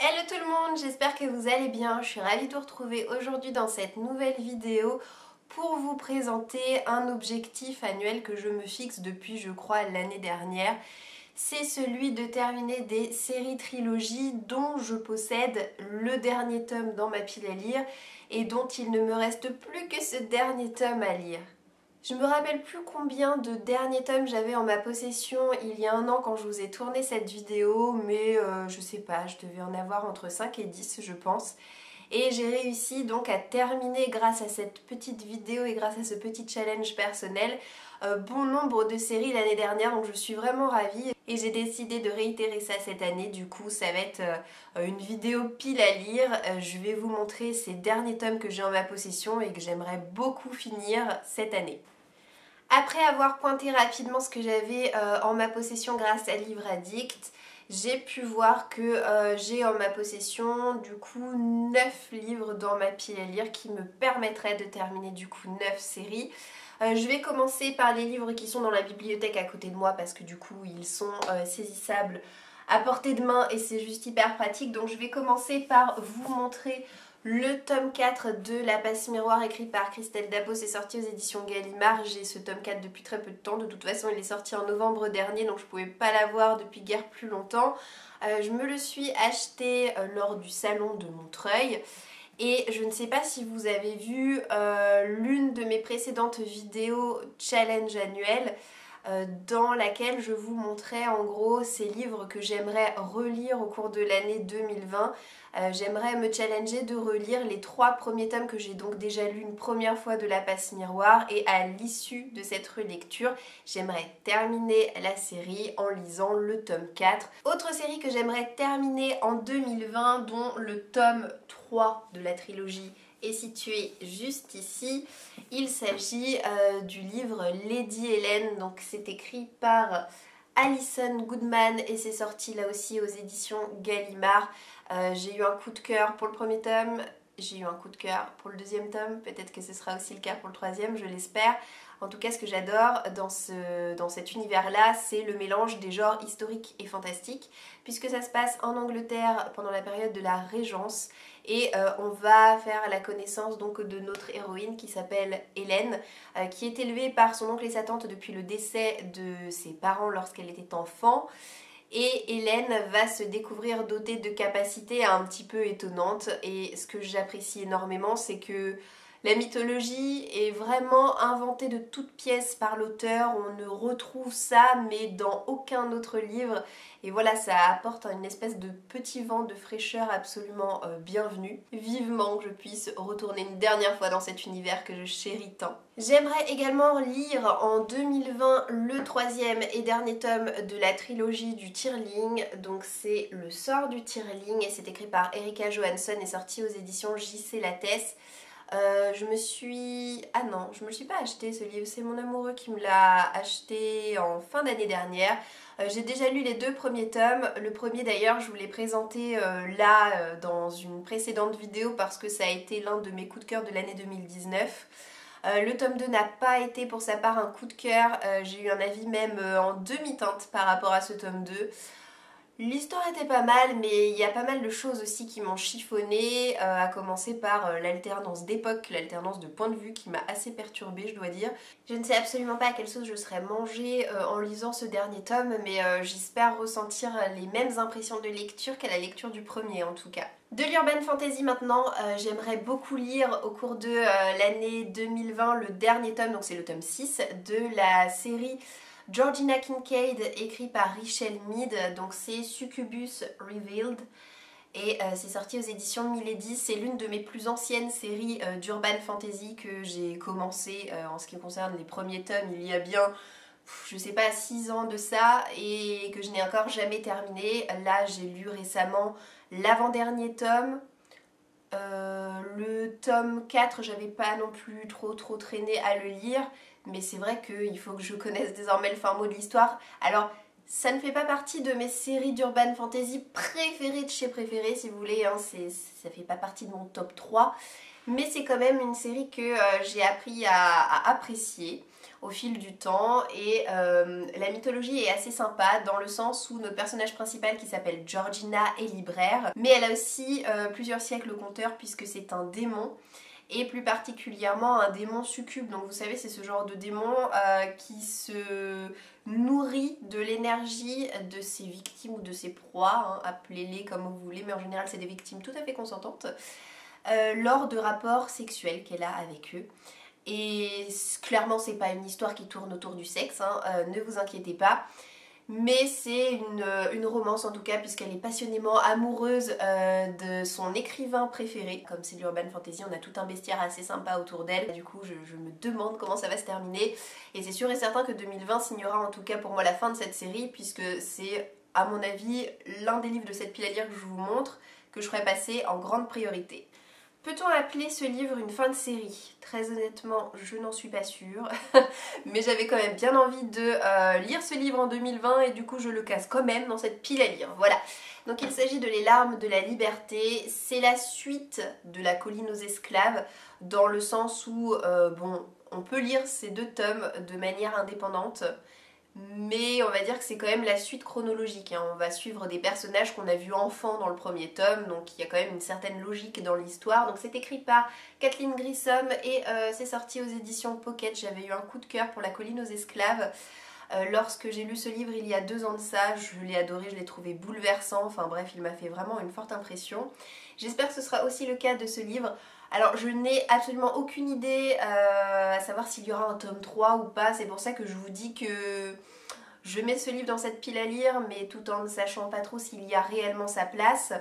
Hello tout le monde, j'espère que vous allez bien. Je suis ravie de vous retrouver aujourd'hui dans cette nouvelle vidéo pour vous présenter un objectif annuel que je me fixe depuis, je crois, l'année dernière. C'est celui de terminer des séries trilogies dont je possède le dernier tome dans ma pile à lire et dont il ne me reste plus que ce dernier tome à lire. Je me rappelle plus combien de derniers tomes j'avais en ma possession il y a un an quand je vous ai tourné cette vidéo, mais je sais pas, je devais en avoir entre 5 et 10 je pense. Et j'ai réussi donc à terminer grâce à cette petite vidéo et grâce à ce petit challenge personnel bon nombre de séries l'année dernière, donc je suis vraiment ravie. Et j'ai décidé de réitérer ça cette année, du coup ça va être une vidéo pile à lire. Je vais vous montrer ces derniers tomes que j'ai en ma possession et que j'aimerais beaucoup finir cette année. Après avoir pointé rapidement ce que j'avais en ma possession grâce à Livre Addict, j'ai pu voir que j'ai en ma possession du coup 9 livres dans ma pile à lire qui me permettraient de terminer du coup 9 séries. Je vais commencer par les livres qui sont dans la bibliothèque à côté de moi parce que du coup ils sont saisissables à portée de main et c'est juste hyper pratique. Donc je vais commencer par vous montrer le tome 4 de La Passe Miroir écrit par Christelle Dabo. C'est sorti aux éditions Gallimard. J'ai ce tome 4 depuis très peu de temps. De toute façon il est sorti en novembre dernier donc je pouvais pas l'avoir depuis guère plus longtemps. Je me le suis acheté lors du salon de Montreuil. Et je ne sais pas si vous avez vu l'une de mes précédentes vidéos challenge annuel dans laquelle je vous montrais en gros ces livres que j'aimerais relire au cours de l'année 2020. J'aimerais me challenger de relire les 3 premiers tomes que j'ai donc déjà lus une première fois de La Passe Miroir, et à l'issue de cette relecture, j'aimerais terminer la série en lisant le tome 4. Autre série que j'aimerais terminer en 2020, dont le tome 3 de la trilogie est situé juste ici. Il s'agit du livre Lady Helen, donc c'est écrit par Alison Goodman et c'est sorti là aussi aux éditions Gallimard. J'ai eu un coup de cœur pour le premier tome, j'ai eu un coup de cœur pour le deuxième tome, peut-être que ce sera aussi le cas pour le troisième, je l'espère. En tout cas, ce que j'adore dans cet univers-là, c'est le mélange des genres historiques et fantastiques, puisque ça se passe en Angleterre pendant la période de la Régence, et on va faire la connaissance donc de notre héroïne qui s'appelle Hélène, qui est élevée par son oncle et sa tante depuis le décès de ses parents lorsqu'elle était enfant. Et Hélène va se découvrir dotée de capacités un petit peu étonnantes, et ce que j'apprécie énormément, c'est que la mythologie est vraiment inventée de toutes pièces par l'auteur. On ne retrouve ça mais dans aucun autre livre, et voilà, ça apporte une espèce de petit vent de fraîcheur absolument bienvenu. Vivement que je puisse retourner une dernière fois dans cet univers que je chéris tant. J'aimerais également lire en 2020 le 3e et dernier tome de la trilogie du Tearling. Donc c'est Le Sort du Tearling et c'est écrit par Erika Johansson et sorti aux éditions JC Lattès. Je me suis... Ah non, je me le suis pas acheté ce livre, c'est mon amoureux qui me l'a acheté en fin d'année dernière. J'ai déjà lu les 2 premiers tomes. Le premier d'ailleurs je vous l'ai présenté là dans une précédente vidéo parce que ça a été l'un de mes coups de cœur de l'année 2019. Le tome 2 n'a pas été pour sa part un coup de cœur, j'ai eu un avis même en demi-teinte par rapport à ce tome 2. L'histoire était pas mal, mais il y a pas mal de choses aussi qui m'ont chiffonné, à commencer par l'alternance d'époque, l'alternance de point de vue qui m'a assez perturbée, je dois dire. Je ne sais absolument pas à quelle sauce je serais mangée en lisant ce dernier tome, mais j'espère ressentir les mêmes impressions de lecture qu'à la lecture du premier en tout cas. De l'urban fantasy maintenant, j'aimerais beaucoup lire au cours de l'année 2020 le dernier tome, donc c'est le tome 6 de la série Georgina Kincaid, écrit par Richelle Mead, donc c'est Succubus Revealed et c'est sorti aux éditions Milady. C'est l'une de mes plus anciennes séries d'urban fantasy que j'ai commencé en ce qui concerne les premiers tomes il y a bien, je sais pas, 6 ans de ça, et que je n'ai encore jamais terminé. Là j'ai lu récemment l'avant-dernier tome. Le tome 4, j'avais pas non plus trop traîné à le lire, mais c'est vrai qu'il faut que je connaisse désormais le fin mot de l'histoire. Alors, ça ne fait pas partie de mes séries d'urban fantasy préférées de chez préférées, si vous voulez, hein, ça fait pas partie de mon top 3, mais c'est quand même une série que j'ai appris à apprécier au fil du temps et la mythologie est assez sympa dans le sens où notre personnage principal qui s'appelle Georgina est libraire, mais elle a aussi plusieurs siècles au compteur puisque c'est un démon et plus particulièrement un démon succube. Donc vous savez, c'est ce genre de démon qui se nourrit de l'énergie de ses victimes ou de ses proies, hein, appelez-les comme vous voulez, mais en général c'est des victimes tout à fait consentantes, lors de rapports sexuels qu'elle a avec eux. Et clairement c'est pas une histoire qui tourne autour du sexe, hein, ne vous inquiétez pas. Mais c'est une romance en tout cas puisqu'elle est passionnément amoureuse de son écrivain préféré. Comme c'est de l'urban fantasy, on a tout un bestiaire assez sympa autour d'elle. Du coup je me demande comment ça va se terminer. Et c'est sûr et certain que 2020 signera en tout cas pour moi la fin de cette série puisque c'est à mon avis l'un des livres de cette pile à lire que je vous montre que je ferai passer en grande priorité. Peut-on appeler ce livre une fin de série? Très honnêtement, je n'en suis pas sûre. Mais j'avais quand même bien envie de lire ce livre en 2020 et du coup je le casse quand même dans cette pile à lire. Voilà. Donc il s'agit de Les larmes de la liberté. C'est la suite de La colline aux esclaves dans le sens où, bon, on peut lire ces deux tomes de manière indépendante. Mais on va dire que c'est quand même la suite chronologique, hein. On va suivre des personnages qu'on a vus enfants dans le premier tome, donc il y a quand même une certaine logique dans l'histoire. Donc c'est écrit par Kathleen Grissom et c'est sorti aux éditions Pocket. J'avais eu un coup de cœur pour La colline aux esclaves. Lorsque j'ai lu ce livre il y a 2 ans de ça, je l'ai adoré, je l'ai trouvé bouleversant, enfin bref, il m'a fait vraiment une forte impression. J'espère que ce sera aussi le cas de ce livre. Alors je n'ai absolument aucune idée à savoir s'il y aura un tome 3 ou pas, c'est pour ça que je vous dis que je mets ce livre dans cette pile à lire, mais tout en ne sachant pas trop s'il y a réellement sa place.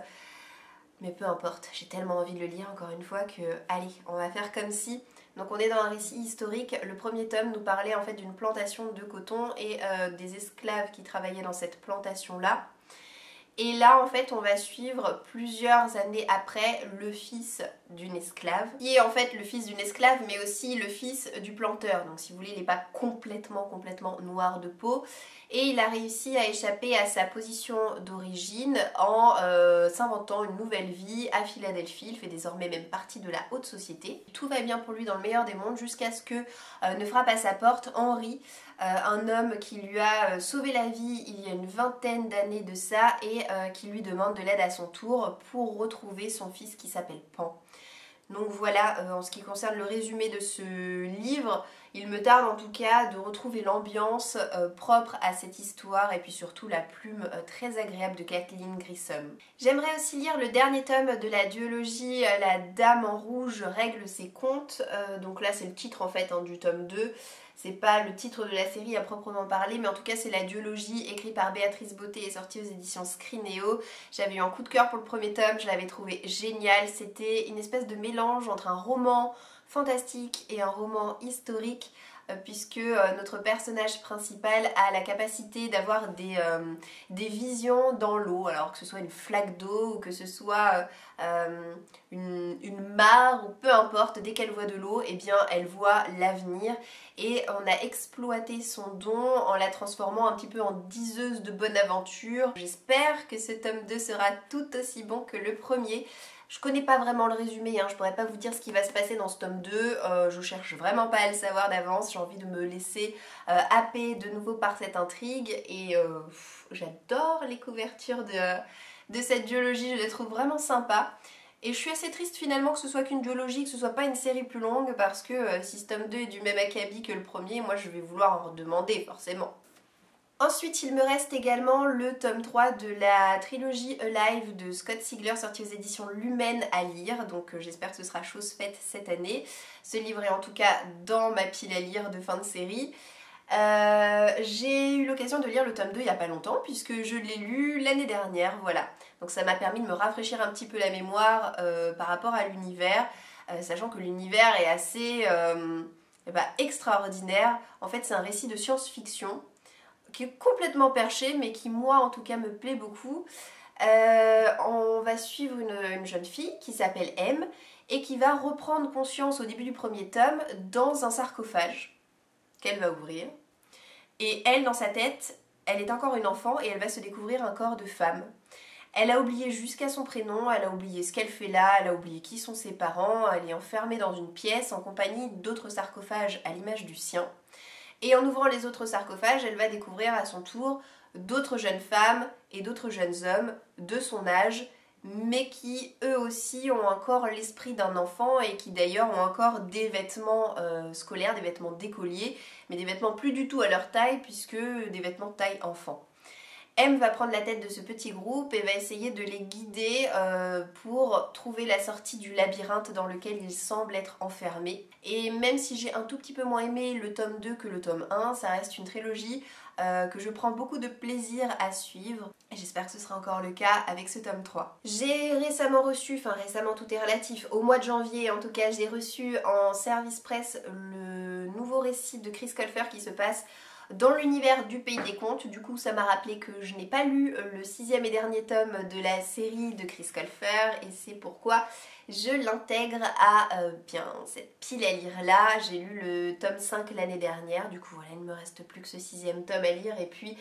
Mais peu importe, j'ai tellement envie de le lire encore une fois que, allez, on va faire comme si. Donc on est dans un récit historique. Le premier tome nous parlait en fait d'une plantation de coton et des esclaves qui travaillaient dans cette plantation-là. Et là en fait on va suivre plusieurs années après le fils d'une esclave, qui est en fait le fils d'une esclave mais aussi le fils du planteur. Donc si vous voulez il n'est pas complètement noir de peau. Et il a réussi à échapper à sa position d'origine en s'inventant une nouvelle vie à Philadelphie. Il fait désormais même partie de la haute société. Tout va bien pour lui dans le meilleur des mondes jusqu'à ce que ne frappe à sa porte Henry, un homme qui lui a sauvé la vie il y a une vingtaine d'années de ça et qui lui demande de l'aide à son tour pour retrouver son fils qui s'appelle Pan. Donc voilà, en ce qui concerne le résumé de ce livre, il me tarde en tout cas de retrouver l'ambiance propre à cette histoire et puis surtout la plume très agréable de Kathleen Grissom. J'aimerais aussi lire le dernier tome de la duologie La Dame en rouge règle ses comptes. Donc là c'est le titre en fait du tome 2. C'est pas le titre de la série à proprement parler, mais en tout cas c'est la duologie écrite par Béatrice Beauté et sortie aux éditions Scrineo. J'avais eu un coup de cœur pour le premier tome, je l'avais trouvé génial. C'était une espèce de mélange entre un roman fantastique et un roman historique, puisque notre personnage principal a la capacité d'avoir des visions dans l'eau, alors que ce soit une flaque d'eau ou que ce soit une mare ou peu importe, dès qu'elle voit de l'eau, eh bien elle voit l'avenir et on a exploité son don en la transformant un petit peu en diseuse de bonne aventure. J'espère que ce tome 2 sera tout aussi bon que le premier. Je connais pas vraiment le résumé, hein, je pourrais pas vous dire ce qui va se passer dans ce tome 2, je cherche vraiment pas à le savoir d'avance, j'ai envie de me laisser happer de nouveau par cette intrigue et j'adore les couvertures de cette duologie, je les trouve vraiment sympas. Et je suis assez triste finalement que ce soit qu'une duologie, que ce soit pas une série plus longue parce que si ce tome 2 est du même acabit que le premier, moi je vais vouloir en redemander forcément. Ensuite, il me reste également le tome 3 de la trilogie Alive de Scott Sigler, sorti aux éditions Lumen à lire, donc j'espère que ce sera chose faite cette année. Ce livre est en tout cas dans ma pile à lire de fin de série. J'ai eu l'occasion de lire le tome 2 il n'y a pas longtemps, puisque je l'ai lu l'année dernière, voilà. Donc ça m'a permis de me rafraîchir un petit peu la mémoire par rapport à l'univers, sachant que l'univers est assez extraordinaire. En fait, c'est un récit de science-fiction qui est complètement perché mais qui moi en tout cas me plaît beaucoup. On va suivre une jeune fille qui s'appelle M et qui va reprendre conscience au début du premier tome dans un sarcophage qu'elle va ouvrir. Et elle, dans sa tête, elle est encore une enfant et elle va se découvrir un corps de femme. Elle a oublié jusqu'à son prénom, elle a oublié ce qu'elle fait là, elle a oublié qui sont ses parents, elle est enfermée dans une pièce en compagnie d'autres sarcophages à l'image du sien. Et en ouvrant les autres sarcophages, elle va découvrir à son tour d'autres jeunes femmes et d'autres jeunes hommes de son âge, mais qui eux aussi ont encore l'esprit d'un enfant et qui d'ailleurs ont encore des vêtements scolaires, des vêtements d'écoliers, mais des vêtements plus du tout à leur taille puisque des vêtements de taille enfant. M va prendre la tête de ce petit groupe et va essayer de les guider pour trouver la sortie du labyrinthe dans lequel ils semblent être enfermés. Et même si j'ai un tout petit peu moins aimé le tome 2 que le tome 1, ça reste une trilogie que je prends beaucoup de plaisir à suivre. Et j'espère que ce sera encore le cas avec ce tome 3. J'ai récemment reçu, enfin récemment tout est relatif, au mois de janvier en tout cas, j'ai reçu en service presse le nouveau récit de Chris Colfer qui se passe dans l'univers du Pays des Contes. Du coup ça m'a rappelé que je n'ai pas lu le 6e et dernier tome de la série de Chris Colfer et c'est pourquoi je l'intègre à bien cette pile à lire là. J'ai lu le tome 5 l'année dernière, du coup voilà, il ne me reste plus que ce 6e tome à lire et puis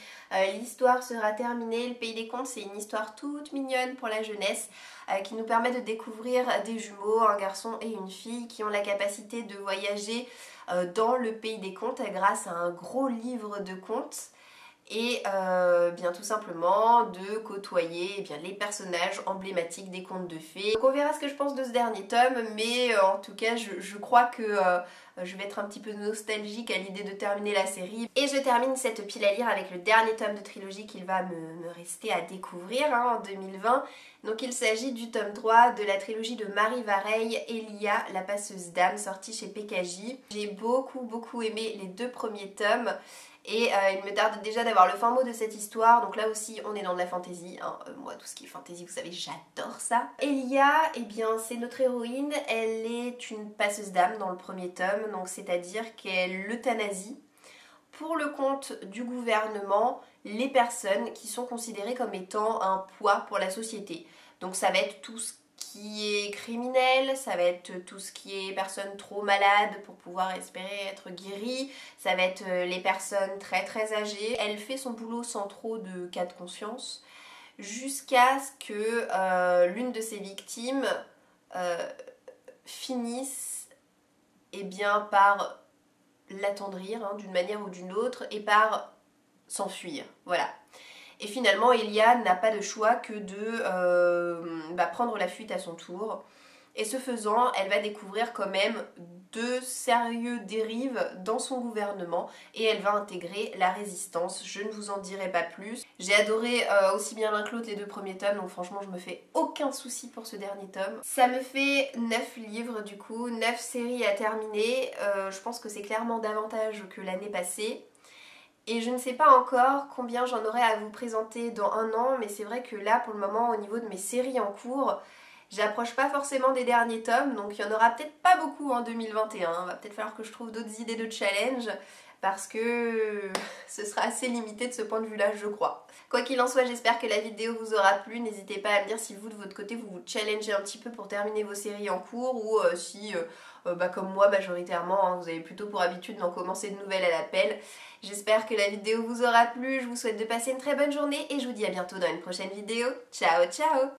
l'histoire sera terminée. Le Pays des Contes, c'est une histoire toute mignonne pour la jeunesse qui nous permet de découvrir des jumeaux, un garçon et une fille qui ont la capacité de voyager dans le Pays des Contes grâce à un gros livre de contes et bien tout simplement de côtoyer les personnages emblématiques des contes de fées. Donc on verra ce que je pense de ce dernier tome, mais en tout cas je crois que je vais être un petit peu nostalgique à l'idée de terminer la série. Et je termine cette pile à lire avec le dernier tome de trilogie qu'il va me rester à découvrir en 2020. Donc il s'agit du tome 3 de la trilogie de Marie Vareille, Elia, la passeuse d'âme, sortie chez PKJ. J'ai beaucoup aimé les 2 premiers tomes. Et il me tarde déjà d'avoir le fin mot de cette histoire, donc là aussi on est dans de la fantaisie, moi tout ce qui est fantaisie vous savez j'adore ça. Elia, eh bien c'est notre héroïne, elle est une passeuse d'âme dans le premier tome, donc c'est-à-dire qu'elle euthanasie pour le compte du gouvernement les personnes qui sont considérées comme étant un poids pour la société. Donc ça va être tout ce qui est criminel, ça va être tout ce qui est personnes trop malades pour pouvoir espérer être guéries, ça va être les personnes très âgées. Elle fait son boulot sans trop de cas de conscience jusqu'à ce que l'une de ses victimes finisse par l'attendrir d'une manière ou d'une autre et par s'enfuir, voilà. Et finalement, Elia n'a pas de choix que de prendre la fuite à son tour. Et ce faisant, elle va découvrir quand même 2 sérieux dérives dans son gouvernement et elle va intégrer la résistance. Je ne vous en dirai pas plus. J'ai adoré aussi bien l'un que l'autre les 2 premiers tomes, donc franchement je me fais aucun souci pour ce dernier tome. Ça me fait 9 livres du coup, 9 séries à terminer. Je pense que c'est clairement davantage que l'année passée. Et je ne sais pas encore combien j'en aurai à vous présenter dans un an, mais c'est vrai que là, pour le moment, au niveau de mes séries en cours, j'approche pas forcément des derniers tomes, donc il y en aura peut-être pas beaucoup en 2021. Il va peut-être falloir que je trouve d'autres idées de challenge, parce que ce sera assez limité de ce point de vue-là, je crois. Quoi qu'il en soit, j'espère que la vidéo vous aura plu. N'hésitez pas à me dire si vous, de votre côté, vous vous challengez un petit peu pour terminer vos séries en cours, ou si, comme moi, majoritairement, vous avez plutôt pour habitude d'en commencer de nouvelles à l'appel. J'espère que la vidéo vous aura plu, je vous souhaite de passer une très bonne journée et je vous dis à bientôt dans une prochaine vidéo. Ciao ciao!